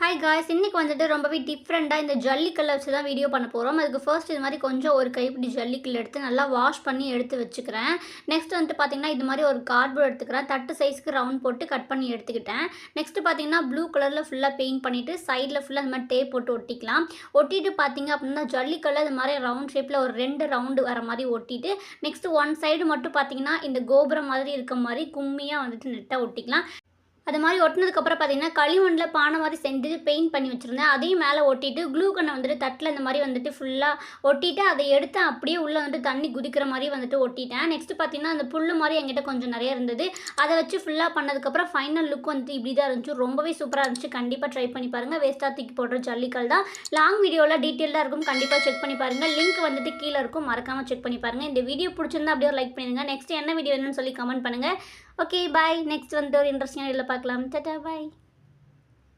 Hi guys, இன்னைக்கு வந்துட்டு ரொம்பவே டிஃப்ரெண்ட்டாக இந்த ஜல்லிக்கல்லை வச்சு தான் வீடியோ பண்ண போகிறோம். அதுக்கு ஃபர்ஸ்ட் இது மாதிரி கொஞ்சம் ஒரு கைப்பிடி ஜல்லிக்கல் எடுத்து நல்லா வாஷ் பண்ணி எடுத்து வச்சுக்கிறேன். நெக்ஸ்ட் வந்துட்டு பார்த்தீங்கன்னா இது மாதிரி ஒரு கார்ட்போர்ட் எடுத்துக்கிறேன். தட்டு சைஸ்க்கு ரவுண்ட் போட்டு கட் பண்ணி எடுத்துக்கிட்டேன். நெக்ஸ்ட்டு பார்த்தீங்கன்னா ப்ளூ கலரில் ஃபுல்லாக பெயிண்ட் பண்ணிவிட்டு சைடில் ஃபுல்லாக இந்த மாதிரி டேப் போட்டு ஒட்டிக்கலாம். ஒட்டிட்டு பார்த்தீங்க அப்படின்னா ஜல்லிக்கல்லை இது மாதிரி ரவுண்ட் ஷேப்பில் ஒரு 2 ரவுண்டு வர மாதிரி ஒட்டிட்டு நெக்ஸ்ட்டு ஒன் சைடு மட்டும் பார்த்தீங்கன்னா இந்த கோபுரம் மாதிரி இருக்க மாதிரி கும்மியாக வந்துட்டு நெட்டாக ஒட்டிக்கலாம். அது மாதிரி ஒட்டினதுக்கப்புறம் பார்த்தீங்கன்னா களிமண்ணில் பானை மாதிரி செஞ்சு பெயிண்ட் பண்ணி வச்சுருந்தேன். அதையும் மேலே ஒட்டிட்டு க்ளூ கன்னை வந்துட்டு தட்டில் இந்த மாதிரி வந்துட்டு ஃபுல்லாக ஒட்டிட்டு அதை எடுத்து அப்படியே உள்ளே வந்துட்டு தண்ணி குதிக்கிற மாதிரி வந்துட்டு ஒட்டிட்டேன். நெக்ஸ்ட்டு பார்த்தீங்கன்னா அந்த புல் மாதிரி என்கிட்ட கொஞ்சம் நிறைய இருந்தது. அதை வச்சு ஃபுல்லாக பண்ணதுக்கப்புறம் ஃபைனல் லுக் வந்துட்டு இப்படி தான் இருந்துச்சு. ரொம்பவே சூப்பராக இருந்துச்சு. கண்டிப்பாக ட்ரை பண்ணி பாருங்கள். வேஸ்ட்டாக தூக்கி போடுற ஜல்லிக்கல் தான். லாங் வீடியோவில் டீட்டெயிலாக இருக்கும். கண்டிப்பாக செக் பண்ணி பாருங்கள். லிங்க் வந்துட்டு கீழே இருக்கும். மறக்காமல் செக் பண்ணி பாருங்கள். இந்த வீடியோ பிடிச்சிருந்தா அப்படியே லைக் பண்ணிடுங்க. நெக்ஸ்ட் என்ன வீடியோ என்னன்னு சொல்லி கமெண்ட் பண்ணுங்கள். Okay bye. நெக்ஸ்ட் வந்து ஒரு இன்ட்ரெஸ்டிங்கான வீடியோவில் பார்க்கலாம். டாடா பாய்.